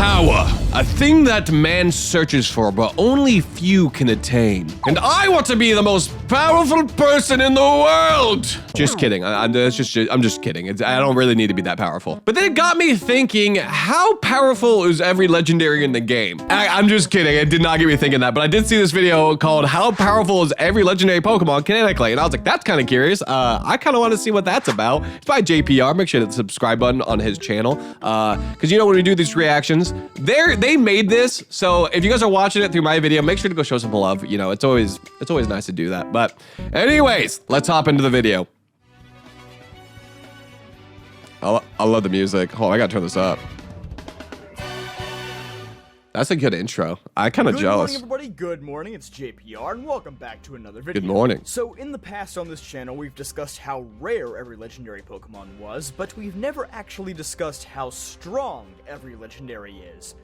Power, a thing that man searches for, but only few can attain. And I want to be the most powerful person in the world. Just kidding. I'm just kidding. I don't really need to be that powerful. But then it got me thinking, how powerful is every legendary in the game? I'm just kidding. It did not get me thinking that, but I did see this video called "How Powerful is Every Legendary Pokemon Kinetically?" And I was like, that's kind of curious. I kind of want to see what that's about. It's by JPR. Make sure to hit the subscribe button on his channel. Because you know when we do these reactions, they made this. So if you guys are watching it through my video, make sure to go show some love. You know, it's always nice to do that. But anyways, let's hop into the video. I love the music. Oh, I gotta turn this up. That's a good intro. I'm kind of jealous. Good morning, everybody. Good morning. It's JPR, and welcome back to another video. Good morning. So, in the past on this channel, we've discussed how rare every legendary Pokemon was, but we've never actually discussed how strong every legendary is.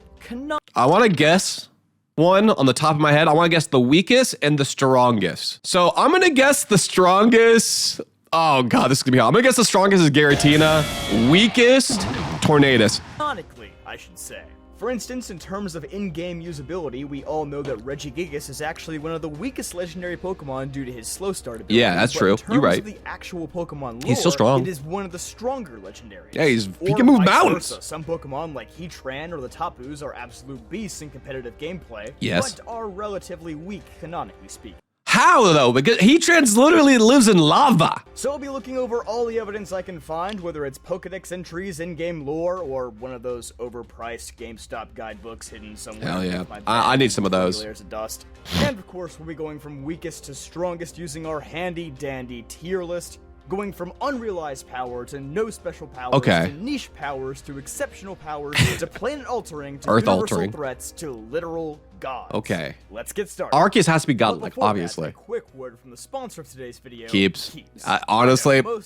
I want to guess one on the top of my head. I want to guess the weakest and the strongest. So, I'm going to guess the strongest. Oh, God, this is going to be hard. I'm going to guess the strongest is Giratina. Weakest, Tornadus. Canonically, I should say. For instance, in terms of in-game usability, we all know that Regigigas is actually one of the weakest legendary Pokemon due to his slow start ability. Yeah, that's true. You're right. In terms of the actual Pokemon lore, he's still strong. It is one of the stronger legendaries. Yeah, he can move mountains. Versa. Some Pokemon like Heatran or the Tapus are absolute beasts in competitive gameplay, yes, but are relatively weak canonically speaking. How though? Because Heatran literally lives in lava. So I'll be looking over all the evidence I can find, whether it's Pokedex entries, in-game lore, or one of those overpriced GameStop guidebooks hidden somewhere. Hell yeah. I need some of those. Layers of dust. And of course, we'll be going from weakest to strongest using our handy-dandy tier list, going from unrealized power to no special powers to niche powers to exceptional powers to planet-altering to universal threats to literal gods. Okay. Let's get started. Arceus has to be godlike, obviously. A quick word from the sponsor of today's video. Keeps. Honestly, I'm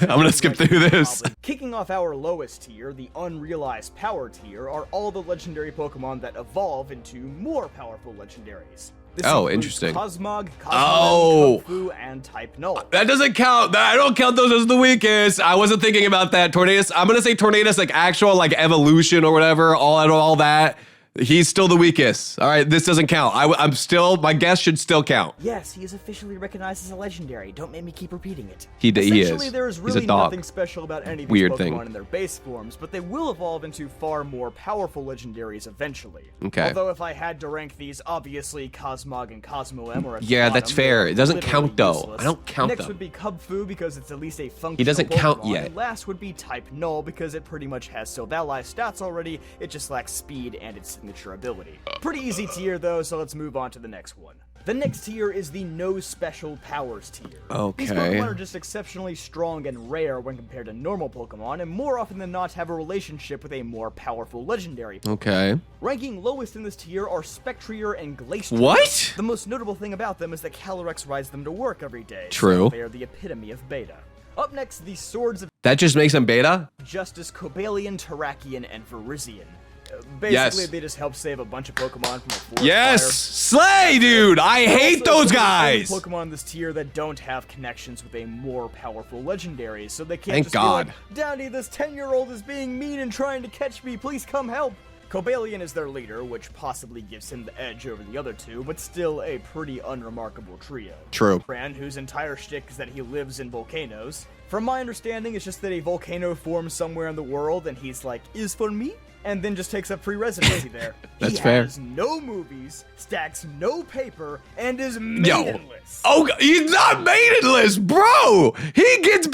gonna skip through this. Kicking off our lowest tier, the unrealized power tier, are all the legendary Pokemon that evolve into more powerful legendaries. This interesting. Cosmog, Kung-Fu, and Type Null. That doesn't count. I don't count those as the weakest. I wasn't thinking about that. Tornadus. I'm gonna say Tornadus, like actual like evolution or whatever. All that. He's still the weakest. All right, this doesn't count. I'm still, my guess should still count. Yes, he is officially recognized as a legendary. Don't make me keep repeating it. He is. Essentially, there is really nothing special about any of these Pokemon in their base forms, but they will evolve into far more powerful legendaries eventually. Okay. Although if I had to rank these, obviously Cosmog and Cosmoem are at yeah, that's fair. It doesn't count though. Useless. I don't count them. Next would be Kubfu because it's at least a functional He doesn't count Pokemon, yet. And last would be Type Null because it pretty much has Sylvali stats already. It just lacks speed and its signature ability. Pretty easy tier though, so let's move on to the next one. The next tier is the no special powers tier. Okay. These Pokemon are just exceptionally strong and rare when compared to normal Pokemon, and more often than not have a relationship with a more powerful legendary Pokemon. Okay. Ranking lowest in this tier are Spectrier and Glacier. What? The most notable thing about them is that Calyrex rides them to work every day. True. So they are the epitome of beta. Up next, the Swords of That just makes them beta? Justice, Cobalion, Terrakion, and Virizion. Basically, they just help save a bunch of Pokemon from a forest fire. Slay, dude! I hate those guys! Pokemon in this tier that don't have connections with a more powerful legendary, so they can't be like, Downy, this 10-year-old is being mean and trying to catch me, please come help! Cobalion is their leader, which possibly gives him the edge over the other two, but still a pretty unremarkable trio. True. Fran, whose entire shtick is that he lives in volcanoes. From my understanding, it's just that a volcano forms somewhere in the world, and he's like, is for me? And then just takes up free residency there. That's fair. He has no movies, stacks no paper, and is maidenless. Oh, he's not maidenless, bro! He gets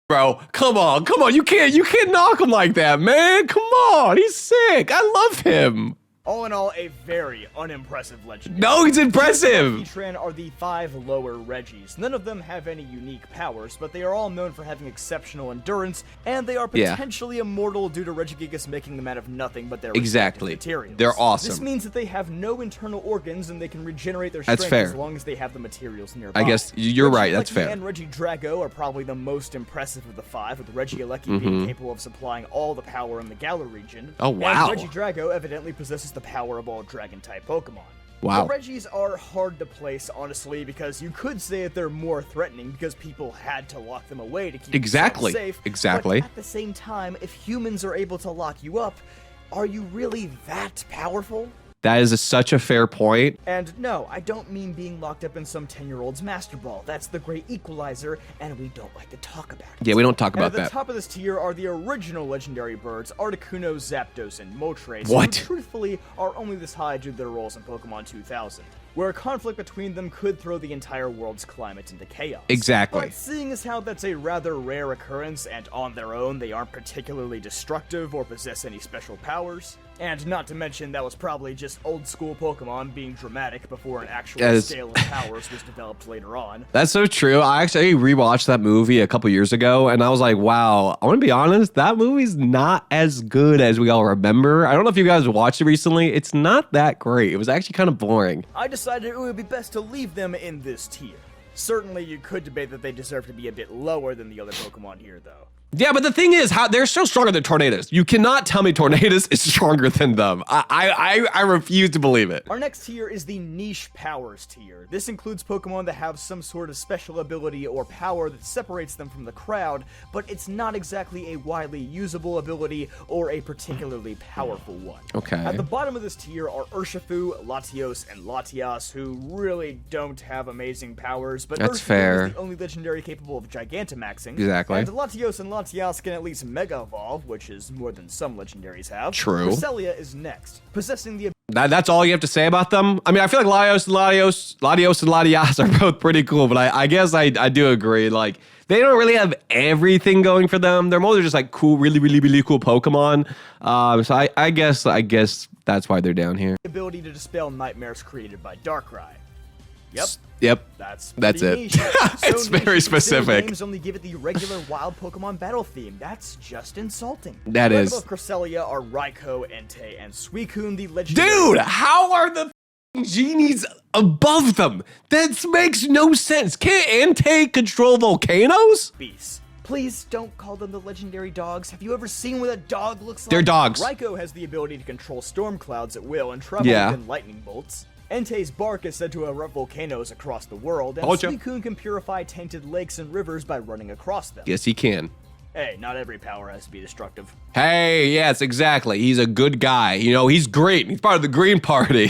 bro. Come on. You can't knock him like that, man. Come on. He's sick. I love him. All in all, a very unimpressive legendary. No, he's impressive! Heatran are the 5 lower Regis. None of them have any unique powers, but they are all known for having exceptional endurance, and they are potentially immortal due to Regigigas making them out of nothing but their materials. They're awesome. This means that they have no internal organs, and they can regenerate their strength as long as they have the materials nearby. I guess you're right, that's fair. And Regidrago are probably the most impressive of the 5, with Regieleki being capable of supplying all the power in the Galar region. Oh, wow. And Regidrago evidently possesses the power of all Dragon-type Pokemon. Wow. The Regis are hard to place, honestly, because you could say that they're more threatening because people had to lock them away to keep themselves safe. Exactly. But at the same time, if humans are able to lock you up, are you really that powerful? That is such a fair point. And no, I don't mean being locked up in some 10-year-old's master ball. That's the great equalizer, and we don't like to talk about it. Yeah, we don't talk about that. At that. the top of this tier are the original legendary birds, Articuno, Zapdos, and Moltres, What? who truthfully are only this high due to their roles in Pokemon 2000, where a conflict between them could throw the entire world's climate into chaos. Exactly. But seeing as how that's a rather rare occurrence, and on their own they aren't particularly destructive or possess any special powers, and not to mention that was probably just old school Pokemon being dramatic before an actual scale of powers was developed later on. That's so true. I actually rewatched that movie a couple years ago, and I was like, wow, I want to be honest, that movie's not as good as we all remember. I don't know if you guys watched it recently. It's not that great. It was actually kind of boring. I decided it would be best to leave them in this tier. Certainly you could debate that they deserve to be a bit lower than the other Pokemon here, though. Yeah, but the thing is, how they're so stronger than Tornadus. You cannot tell me Tornadus is stronger than them. I refuse to believe it. Our next tier is the niche powers tier. This includes Pokemon that have some sort of special ability or power that separates them from the crowd, but it's not exactly a widely usable ability or a particularly powerful one. Okay. At the bottom of this tier are Urshifu, Latios, and Latias, who really don't have amazing powers, but That's Urshifu fair. is the only legendary capable of Gigantamaxing. Exactly. And Latios and Latias can at least Mega Evolve, which is more than some legendaries have. True. Cresselia is next, possessing the That's all you have to say about them? I mean, I feel like Latios and Latias are both pretty cool, but I guess I do agree. Like, they don't really have everything going for them. They're mostly just like cool, really cool Pokemon. So I guess that's why they're down here. ability to dispel nightmares created by Darkrai. Yep. That's it. niche. It's niche very that some specific. games only give it the regular wild Pokemon battle theme. That's just insulting. That Right is. above Cresselia are Raikou, Entei, and Suicune, the legendary. Dude, how are the genies above them? That makes no sense. Can't Entei control volcanoes? Beasts. Please don't call them the legendary dogs. Have you ever seen what a dog looks like? They're dogs. Raikou has the ability to control storm clouds at will and travel within lightning bolts. Entei's bark is said to erupt volcanoes across the world, and Told ya. Suicune can purify tainted lakes and rivers by running across them. Yes, he can. Hey, not every power has to be destructive. Hey, yes, exactly. He's a good guy. You know, he's great. He's part of the Green Party.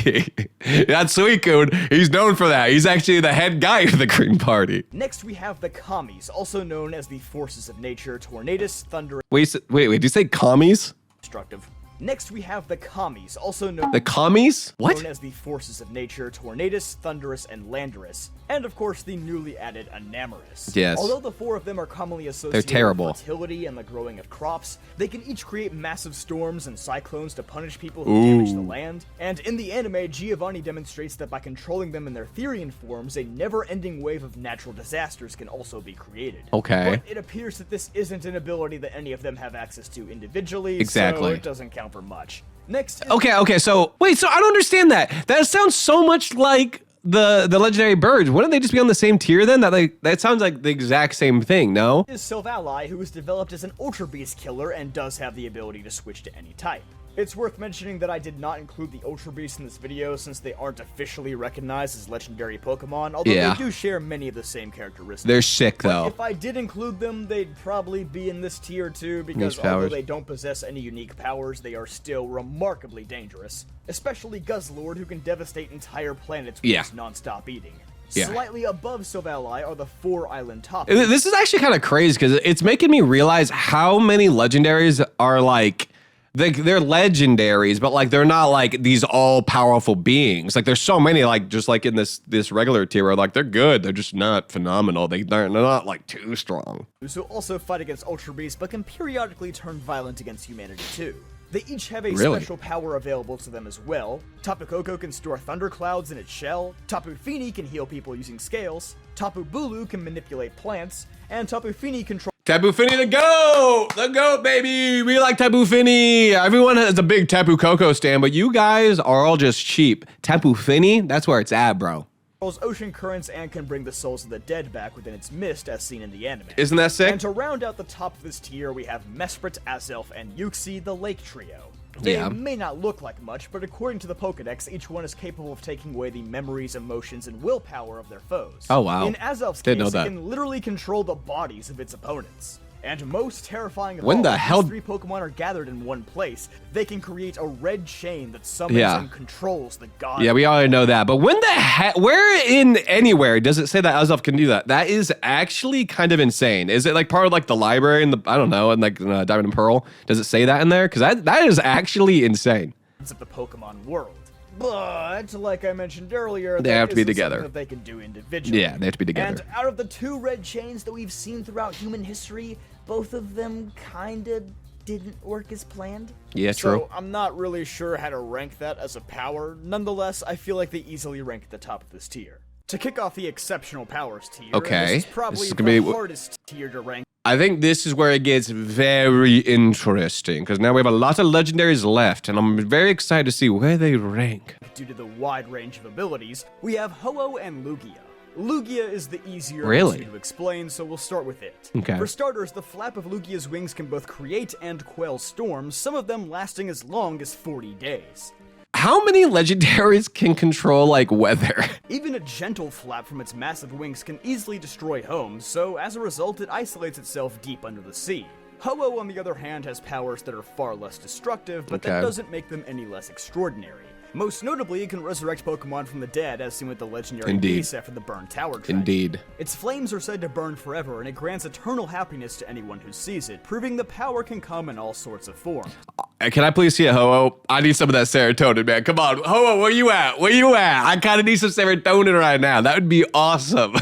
That's Suicune. He's known for that. He's actually the head guy for the Green Party. Next, we have the Kamis, also known as the forces of nature, Tornadus, Thunder, Wait, did you say commies? destructive. Next, we have the Kamis, also known The commies? What? as the forces of nature, Tornadus, Thunderous, and Landorus, and of course the newly added Enamorus. Yes. Although the four of them are commonly associated terrible. with fertility and the growing of crops, they can each create massive storms and cyclones to punish people who damage the land. And in the anime, Giovanni demonstrates that by controlling them in their Therian forms, a never-ending wave of natural disasters can also be created. Okay. But it appears that this isn't an ability that any of them have access to individually, Exactly. so it doesn't count for much. Next is Okay, so wait, so I don't understand that. That sounds so much like the legendary birds. Wouldn't they just be on the same tier then? That sounds like the exact same thing, no? Sylvally, who is developed as an Ultra Beast killer and does have the ability to switch to any type. It's worth mentioning that I did not include the Ultra Beasts in this video since they aren't officially recognized as legendary Pokemon, although Yeah. they do share many of the same characteristics. They're sick though. If I did include them, they'd probably be in this tier too, because Niche although powers. they don't possess any unique powers, they are still remarkably dangerous. Especially Guzzlord, who can devastate entire planets with Yeah. his non-stop eating. Yeah. Slightly above Sylvali are the 4 island top. This is actually kind of crazy because it's making me realize how many legendaries are like they're legendaries, but like they're not like these all-powerful beings. Like there's so many, like just like in this regular tier where like they're good, they're just not phenomenal. They're not like too strong. Who also fight against Ultra Beasts, but can periodically turn violent against humanity too. They each have a Really? special power available to them as well. Tapu Koko can store thunderclouds in its shell, Tapu Fini can heal people using scales, Tapu Bulu can manipulate plants, and Tapu Fini controls Tapu Fini the goat, baby. We like Tapu Fini. Everyone has a big Tapu Koko stand, but you guys are all just cheap. Tapu Fini, that's where it's at, bro. ocean currents and can bring the souls of the dead back within its mist as seen in the anime. Isn't that sick? And to round out the top of this tier, we have Mesprit, Azelf, and Yuxi, the Lake Trio. They Yeah. may not look like much, but according to the Pokedex, each one is capable of taking away the memories, emotions, and willpower of their foes. Oh, wow. In Azelf's Didn't case, know it that. can literally control the bodies of its opponents. And most terrifying of When all, the hell- these 3 Pokemon are gathered in one place, they can create a red chain that summons and controls the Godlike. Yeah, we already know that. But when the heck, where in anywhere does it say that Azelf can do that? That is actually kind of insane. Is it like part of like the library in the, I don't know, in like Diamond and Pearl? Does it say that in there? Because that is actually insane. Of the Pokemon world. But, like I mentioned earlier, they have to be together. That they can do individually. Yeah, they have to be together. And out of the 2 red chains that we've seen throughout human history, both of them kinda didn't work as planned. Yeah, true. So I'm not really sure how to rank that as a power. Nonetheless, I feel like they easily rank at the top of this tier. To kick off the exceptional powers tier, okay, this is probably the hardest tier to rank. I think this is where it gets very interesting, because now we have a lot of legendaries left, and I'm very excited to see where they rank. Due to the wide range of abilities, we have Ho-Oh and Lugia. Lugia is the easier to explain, so we'll start with it. Okay. For starters, the flap of Lugia's wings can both create and quell storms, some of them lasting as long as 40 days. How many legendaries can control, like, weather? Even a gentle flap from its massive wings can easily destroy homes, so as a result, it isolates itself deep under the sea. Ho-Oh, on the other hand, has powers that are far less destructive, but that doesn't make them any less extraordinary. Most notably, it can resurrect Pokemon from the dead, as seen with the legendary base after the Burn Tower tragedy. Indeed. Its flames are said to burn forever, and it grants eternal happiness to anyone who sees it, proving the power can come in all sorts of forms. Can I please see a Ho-Oh? I need some of that serotonin, man. Come on. Ho-Oh, where you at? Where you at? I kind of need some serotonin right now. That would be awesome.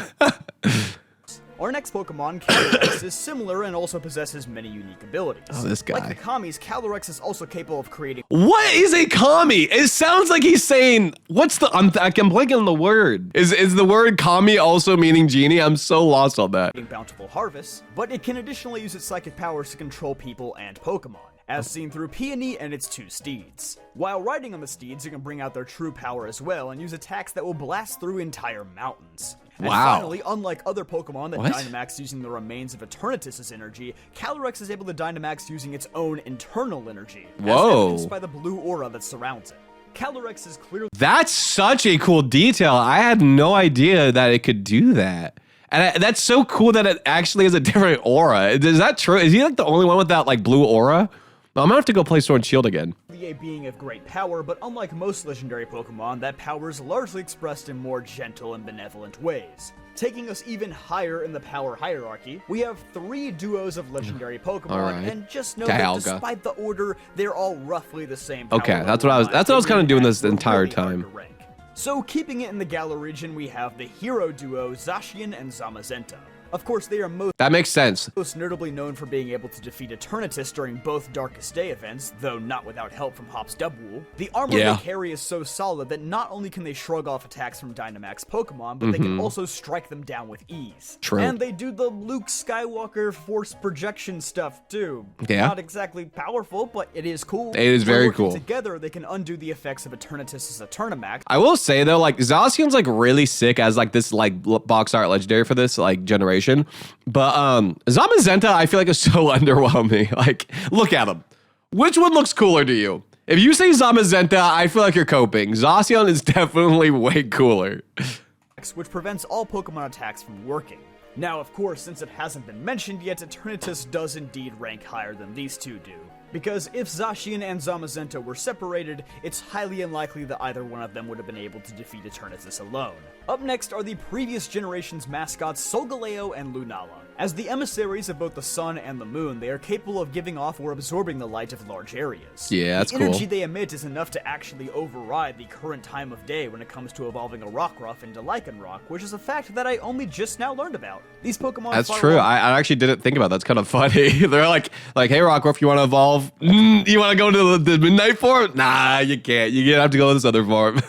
Our next Pokemon, Calyrex, is similar and also possesses many unique abilities. Oh, this guy. Like the Kami's, Calyrex is also capable of creating— What is a Kami? It sounds like he's saying, what's the, I'm blanking on the word. Is the word Kami also meaning genie? I'm so lost on that. Bountiful harvests, but it can additionally use its psychic powers to control people and Pokemon, as seen through Peony and its 2 steeds. While riding on the steeds, you can bring out their true power as well and use attacks that will blast through entire mountains. And finally, unlike other Pokemon that Dynamax using the remains of Eternatus' energy, Calyrex is able to Dynamax using its own internal energy, as evidenced by the blue aura that surrounds it. Calyrex is clearly— That's such a cool detail. I had no idea that it could do that. And that's so cool that it actually has a different aura. Is that true? Is he like the only one with that like blue aura? I'm gonna have to go play Sword and Shield again. A being of great power, but unlike most legendary Pokemon, that power is largely expressed in more gentle and benevolent ways. Taking us even higher in the power hierarchy, we have 3 duos of legendary Pokemon, and just know that despite the order, they're all roughly the same power. Okay, that's what I was kind of doing this the entire time. So keeping it in the Galar region, we have the hero duo Zacian and Zamazenta. Of course, they are most notably known for being able to defeat Eternatus during both Darkest Day events, though not without help from Hop's Dubwool. The armor they carry is so solid that not only can they shrug off attacks from Dynamax Pokemon, but they can also strike them down with ease. True. And they do the Luke Skywalker force projection stuff too. Yeah. Not exactly powerful, but it is cool. It is very cool. Together, they can undo the effects of Eternatus' Eternamax. I will say though, like Zacian's like really sick as like this like box art legendary for this like generation. But Zamazenta, I feel like is so underwhelming. Like, look at him. Which one looks cooler to you? If you say Zamazenta, I feel like you're coping. Zacian is definitely way cooler. Which prevents all Pokemon attacks from working. Now, of course, since it hasn't been mentioned yet, Eternatus does indeed rank higher than these two do. Because if Zacian and Zamazenta were separated, it's highly unlikely that either one of them would have been able to defeat Eternatus alone. Up next are the previous generation's mascots Solgaleo and Lunala. As the emissaries of both the sun and the moon, they are capable of giving off or absorbing the light of large areas. Yeah, that's cool. The energy they emit is enough to actually override the current time of day when it comes to evolving a Rockruff into Lycanroc, which is a fact that I only just now learned about. These Pokemon— That's true. I actually didn't think about that. That's kind of funny. They're like, hey Rockruff, you want to evolve? You want to go to the midnight form? Nah, you can't. You're gonna have to go to this other form.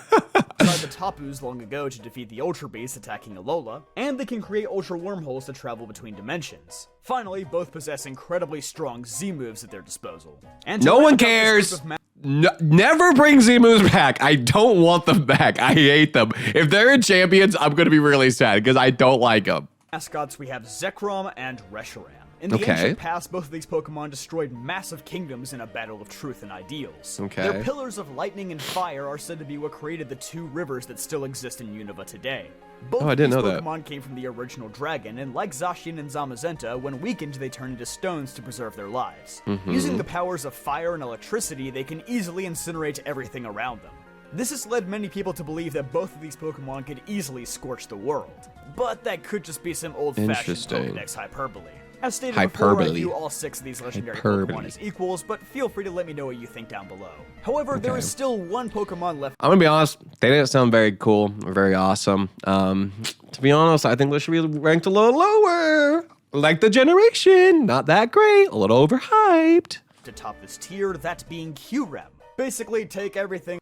Tried the Tapus long ago to defeat the Ultra Beast attacking Alola, and they can create Ultra Wormholes to travel between dimensions. Finally, both possess incredibly strong Z-moves at their disposal. And no one cares! Never bring Z-moves back. I don't want them back. I hate them. If they're in Champions, I'm gonna be really sad because I don't like them. Mascots, we have Zekrom and Reshiram. In the ancient past, both of these Pokemon destroyed massive kingdoms in a battle of truth and ideals. Their pillars of lightning and fire are said to be what created the two rivers that still exist in Unova today. Both of these Pokemon came from the original dragon, and like Zacian and Zamazenta, when weakened they turn into stones to preserve their lives. Using the powers of fire and electricity, they can easily incinerate everything around them. This has led many people to believe that both of these Pokemon could easily scorch the world. But that could just be some old-fashioned Pokedex hyperbole. As stated before, I view all 6 of these legendary Pokemon as equals, but feel free to let me know what you think down below. However, there is still one Pokemon left. I'm gonna be honest, they didn't sound very cool or very awesome. To be honest, I think they should be ranked a little lower. Like the generation, not that great, a little overhyped. To top this tier, that being Kyurem. Basically, take everything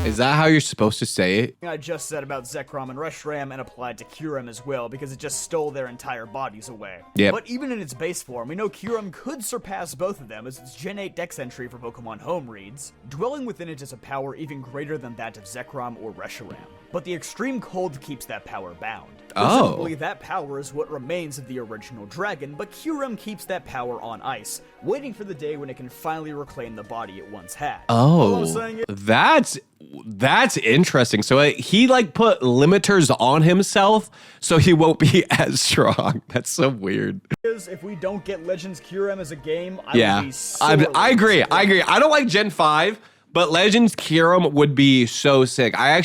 Is that how you're supposed to say it? I just said about Zekrom and Reshiram and applied to Kyurem as well, because it just stole their entire bodies away. But even in its base form, we know Kyurem could surpass both of them, as its Gen 8 Dex entry for Pokemon Home reads, dwelling within it is a power even greater than that of Zekrom or Reshiram. But the extreme cold keeps that power bound. Presumably, that power is what remains of the original dragon, but Kyurem keeps that power on ice, waiting for the day when it can finally reclaim the body it once had. That's interesting. So he like put limiters on himself so he won't be as strong. That's so weird. If we don't get Legends Kyurem as a game, I would be I agree. I don't like Gen 5, but Legends Kyurem would be so sick. I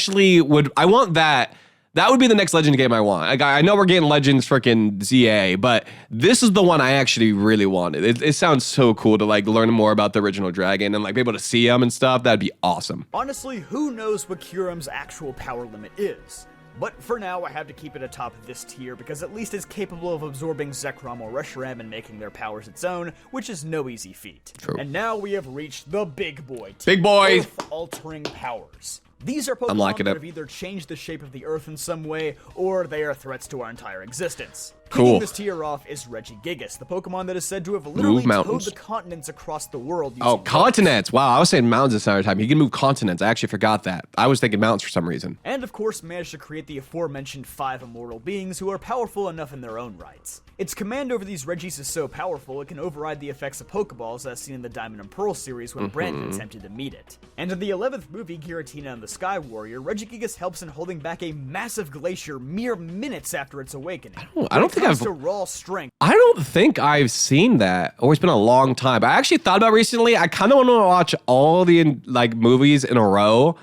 want that. That would be the next Legend game I want. Like, I know we're getting Legends freaking ZA, but this is the one I actually really wanted. It sounds so cool to like learn more about the original dragon and like be able to see him and stuff. That'd be awesome. Honestly, who knows what Kyurem's actual power limit is? But for now, I have to keep it atop this tier because at least it's capable of absorbing Zekrom or Reshiram and making their powers its own, which is no easy feat. True. And now we have reached the big boy tier. Big boy! Earth-altering powers. These are Pokemon that have either changed the shape of the Earth in some way, or they are threats to our entire existence. Kicking this tier off is Regigigas, the Pokemon that is said to have literally towed the continents across the world using continents! Wow, I was saying mountains this entire time. He can move continents. I actually forgot that. I was thinking mountains for some reason. And of course managed to create the aforementioned 5 immortal beings who are powerful enough in their own rights. Its command over these Regis is so powerful it can override the effects of Pokeballs as seen in the Diamond and Pearl series when Brandon attempted to meet it. And in the 11th movie, Giratina and the Sky Warrior, Regigigas helps in holding back a massive glacier mere minutes after its awakening. I don't think raw strength. I don't think I've seen that, or it's been a long time. I actually thought about recently, I kind of want to watch all the like movies in a row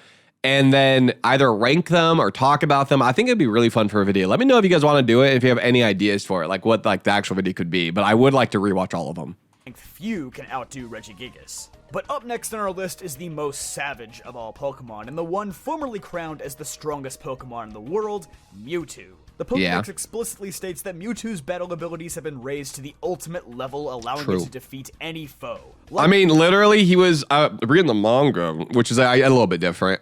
and then either rank them or talk about them. I think it'd be really fun for a video. Let me know if you guys want to do it, if you have any ideas for it, like what like the actual video could be, but I would like to rewatch all of them. Few can outdo Regigigas. But up next on our list is the most savage of all Pokemon, and the one formerly crowned as the strongest Pokemon in the world, Mewtwo. The Pokedex explicitly states that Mewtwo's battle abilities have been raised to the ultimate level, allowing it to defeat any foe. I mean, literally, he was, reading the manga, which is a little bit different.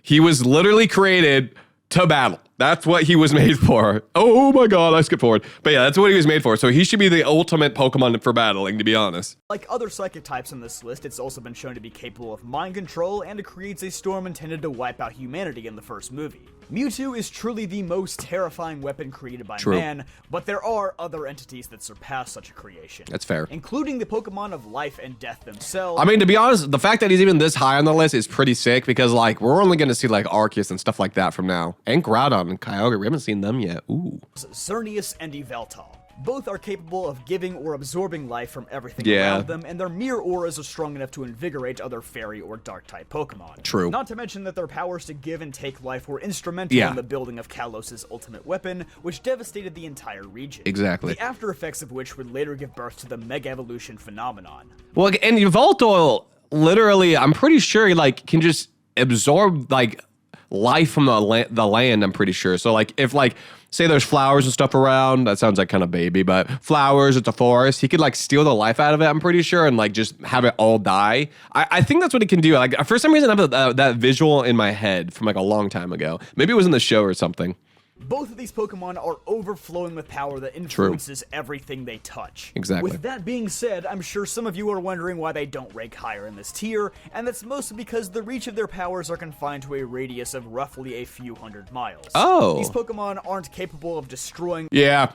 He was literally created to battle. That's what he was made for. Oh my god, I skipped forward. But yeah, that's what he was made for. So he should be the ultimate Pokemon for battling, to be honest. Like other psychic types on this list, it's also been shown to be capable of mind control, and it creates a storm intended to wipe out humanity in the first movie. Mewtwo is truly the most terrifying weapon created by man, but there are other entities that surpass such a creation. That's fair. Including the Pokemon of life and death themselves. I mean, to be honest, the fact that he's even this high on the list is pretty sick because, like, we're only going to see, like, Arceus and stuff like that from now. And Groudon and Kyogre. We haven't seen them yet. Ooh. Xerneas and Yveltal. Both are capable of giving or absorbing life from everything around them, and their mere auras are strong enough to invigorate other fairy or dark-type Pokemon. True. Not to mention that their powers to give and take life were instrumental in the building of Kalos' ultimate weapon, which devastated the entire region. Exactly. The after effects of which would later give birth to the Mega Evolution phenomenon. Well, and Yveltal, literally, I'm pretty sure he, like, can just absorb, like, life from the land, I'm pretty sure. So, like, if, like, say there's flowers and stuff around, that sounds like kind of baby, but flowers, it's a forest, he could like steal the life out of it, I'm pretty sure, and like just have it all die. I think that's what he can do. Like for some reason I have that visual in my head from like a long time ago. Maybe it was in the show or something. Both of these Pokemon are overflowing with power that influences everything they touch. Exactly. With that being said, I'm sure some of you are wondering why they don't rank higher in this tier, and that's mostly because the reach of their powers are confined to a radius of roughly a few hundred miles. Oh. These Pokemon aren't capable of destroying... Yeah.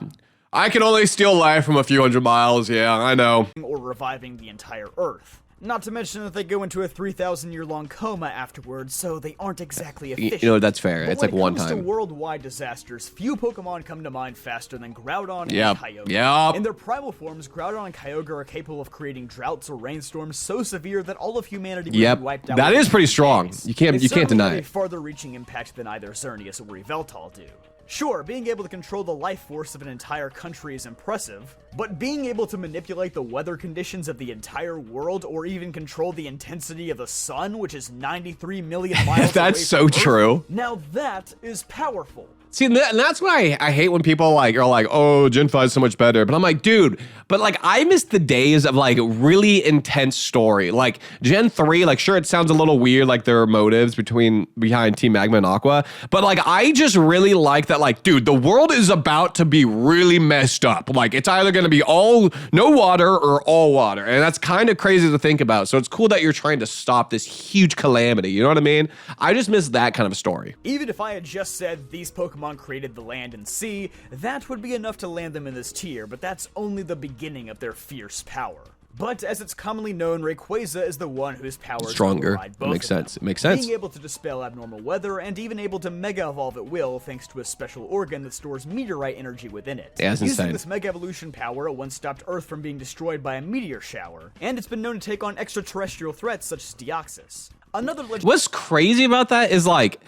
I can only steal life from a few hundred miles. Yeah, I know. Or reviving the entire Earth. Not to mention that they go into a 3,000-year-long coma afterwards, so they aren't exactly efficient. You know, that's fair. But it's like one time. when it comes to worldwide disasters, few Pokemon come to mind faster than Groudon and Kyogre. Yep. In their primal forms, Groudon and Kyogre are capable of creating droughts or rainstorms so severe that all of humanity will be wiped out. That is pretty strong. Days. You can't deny it. A farther-reaching impact than either Xerneas or Yveltal do. Sure, being able to control the life force of an entire country is impressive, but being able to manipulate the weather conditions of the entire world or even control the intensity of the sun, which is 93 million miles That's away so from Earth, true. now that is powerful. See, and that's why I hate when people are like, oh, Gen 5 is so much better. But I'm like, dude, but like I miss the days of like really intense story. Like Gen 3, like sure, it sounds a little weird, like there are motives behind Team Magma and Aqua. But like I just really like that, like, dude, the world is about to be really messed up. Like it's either gonna be all no water or all water. And that's kind of crazy to think about. So it's cool that you're trying to stop this huge calamity. You know what I mean? I just miss that kind of a story. Even if I had just said these Pokemon created the land and sea, that would be enough to land them in this tier, but that's only the beginning of their fierce power. But as it's commonly known, Rayquaza is the one whose power stronger. Override both It makes of them. sense. It makes sense. Being able to dispel abnormal weather and even able to Mega Evolve at will thanks to a special organ that stores meteorite energy within it. Yeah, that's Using insane. this Mega Evolution power, it once stopped Earth from being destroyed by a meteor shower, and it's been known to take on extraterrestrial threats such as Deoxys. Another legend. What's crazy about that is like,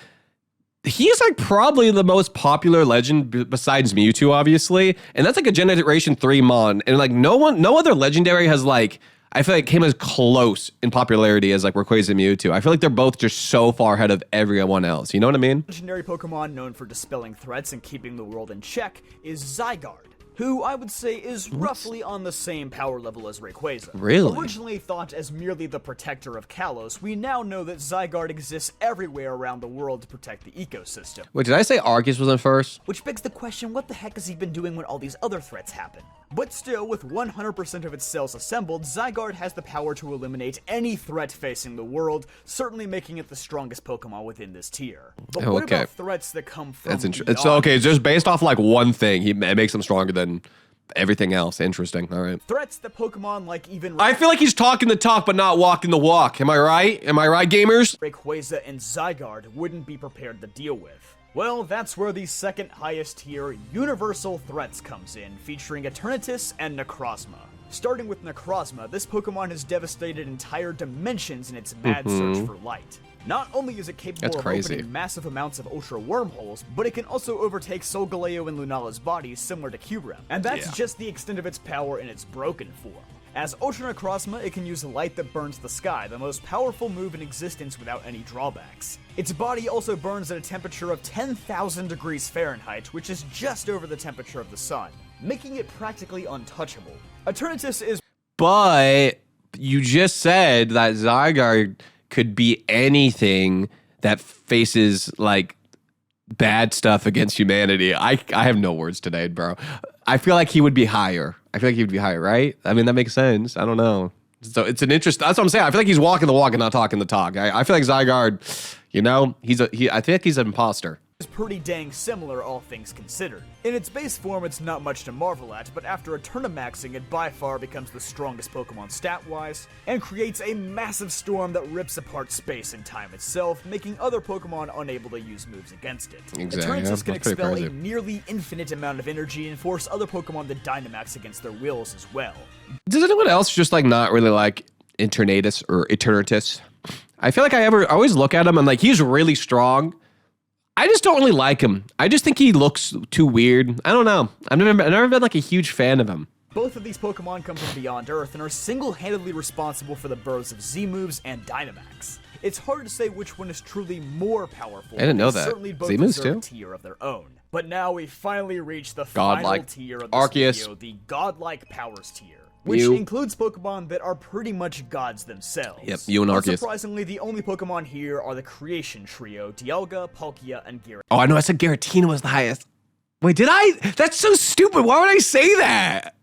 he's like probably the most popular legend besides Mewtwo, obviously. And that's like a Generation 3 Mon. And like no other legendary has like, I feel like came as close in popularity as like Rayquaza and Mewtwo. I feel like they're both just so far ahead of everyone else. You know what I mean? Legendary Pokemon known for dispelling threats and keeping the world in check is Zygarde, who I would say is roughly on the same power level as Rayquaza. Really? Originally thought as merely the protector of Kalos, we now know that Zygarde exists everywhere around the world to protect the ecosystem. Wait, did I say Arceus was in first? Which begs the question, what the heck has he been doing when all these other threats happen? But still, with 100% of its cells assembled, Zygarde has the power to eliminate any threat facing the world, certainly making it the strongest Pokemon within this tier. But what about threats that come from It's okay, it's just based off like one thing, it makes them stronger than everything else. Interesting. All right. Threats that Pokemon like even... I feel like he's talking the talk but not walking the walk. Am I right? Am I right, gamers? Rayquaza and Zygarde wouldn't be prepared to deal with. Well, that's where the second highest tier, Universal Threats, comes in, featuring Eternatus and Necrozma. Starting with Necrozma, this Pokemon has devastated entire dimensions in its mad search for light. Not only is it capable of opening massive amounts of ultra wormholes, but it can also overtake Solgaleo and Lunala's bodies, similar to Kyurem. And that's just the extent of its power in its broken form. As Ultra Necrozma, it can use light that burns the sky, the most powerful move in existence without any drawbacks. Its body also burns at a temperature of 10,000 degrees Fahrenheit, which is just over the temperature of the sun, making it practically untouchable. Eternatus is... But you just said that Zygarde could be anything that faces, like, bad stuff against humanity. I have no words today, bro. I feel like he would be higher. Right? I mean, that makes sense. I don't know. So it's an interest. That's what I'm saying. I feel like he's walking the walk and not talking the talk. I feel like Zygarde, you know, I think he's an imposter. Is pretty dang similar, all things considered. In its base form, it's not much to marvel at, but after Eternamaxing, it by far becomes the strongest Pokemon stat-wise, and creates a massive storm that rips apart space and time itself, making other Pokemon unable to use moves against it. Exactly. Eternatus can expel a nearly infinite amount of energy and force other Pokemon to Dynamax against their wills as well. Does anyone else just like not really like Eternatus or Eternatus? I feel like I always look at him and like he's really strong. I just don't really like him. I just think he looks too weird. I don't know. I've never been like a huge fan of him. Both of these Pokemon come from beyond Earth and are single-handedly responsible for the births of Z-moves and Dynamax. It's hard to say which one is truly more powerful. I didn't know that. Certainly both Z-moves deserve too? a tier of their own. But now we finally reach the Godlike. final tier of this Arceus. video, the Godlike Powers tier. Which includes Pokemon that are pretty much gods themselves. Yep, you and Arceus. Unsurprisingly, the only Pokemon here are the Creation Trio, Dialga, Palkia, and Giratina. Oh, I know. I said Giratina was the highest. Wait, did I? That's so stupid. Why would I say that?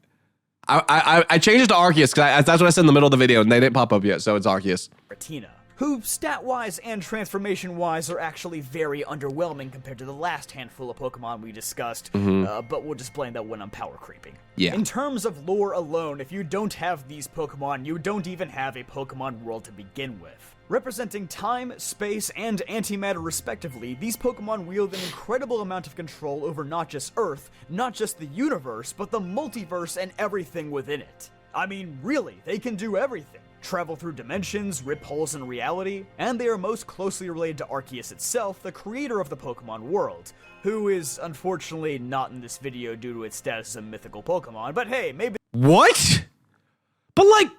I changed it to Arceus because that's what I said in the middle of the video, and they didn't pop up yet, so it's Arceus. Giratina, who stat-wise and transformation-wise are actually very underwhelming compared to the last handful of Pokemon we discussed, but we'll just blame that when I'm power creeping. Yeah. In terms of lore alone, if you don't have these Pokemon, you don't even have a Pokemon world to begin with. Representing time, space, and antimatter respectively, these Pokemon wield an incredible amount of control over not just Earth, not just the universe, but the multiverse and everything within it. I mean, really, they can do everything. Travel through dimensions, rip holes in reality, and they are most closely related to Arceus itself, the creator of the Pokemon world, who is unfortunately not in this video due to its status as a mythical Pokemon, but hey, maybe— What? But like,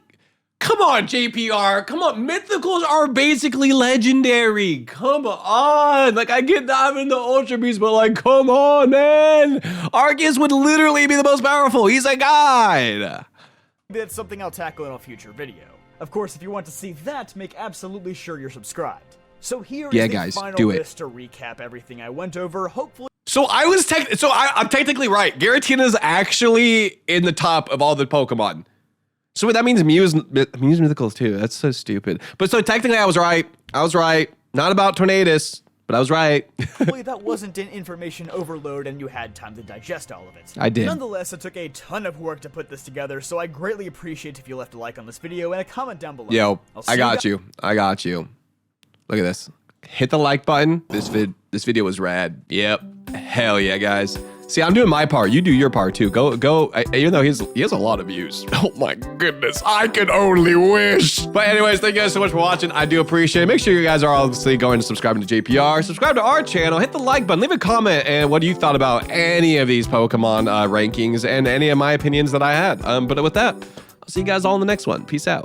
come on, JPR. Come on. Mythicals are basically legendary. Come on. Like, I get that I'm in the Ultra Beast, but like, come on, man. Arceus would literally be the most powerful. He's a god. that's something I'll tackle in a future video. Of course, if you want to see that, make absolutely sure you're subscribed. So here is the final list to recap everything I went over, hopefully. So I'm technically right. Giratina is actually in the top of all the Pokemon. So that means Mew's mythicals too. That's so stupid. But so technically I was right. Not about Tornadus, but I was right. Hopefully that wasn't an information overload and you had time to digest all of it. I did. Nonetheless, it took a ton of work to put this together, so I greatly appreciate if you left a like on this video and a comment down below. Yo, I got you. Look at this. Hit the like button. This video was rad. Yep. Hell yeah, guys. See, I'm doing my part. You do your part too. Go. Even though he has a lot of views. Oh my goodness. I can only wish. But anyways, thank you guys so much for watching. I do appreciate it. Make sure you guys are obviously going and subscribing to JPR. Subscribe to our channel. Hit the like button. Leave a comment and what you thought about any of these Pokemon rankings and any of my opinions that I had. But with that, I'll see you guys all in the next one. Peace out.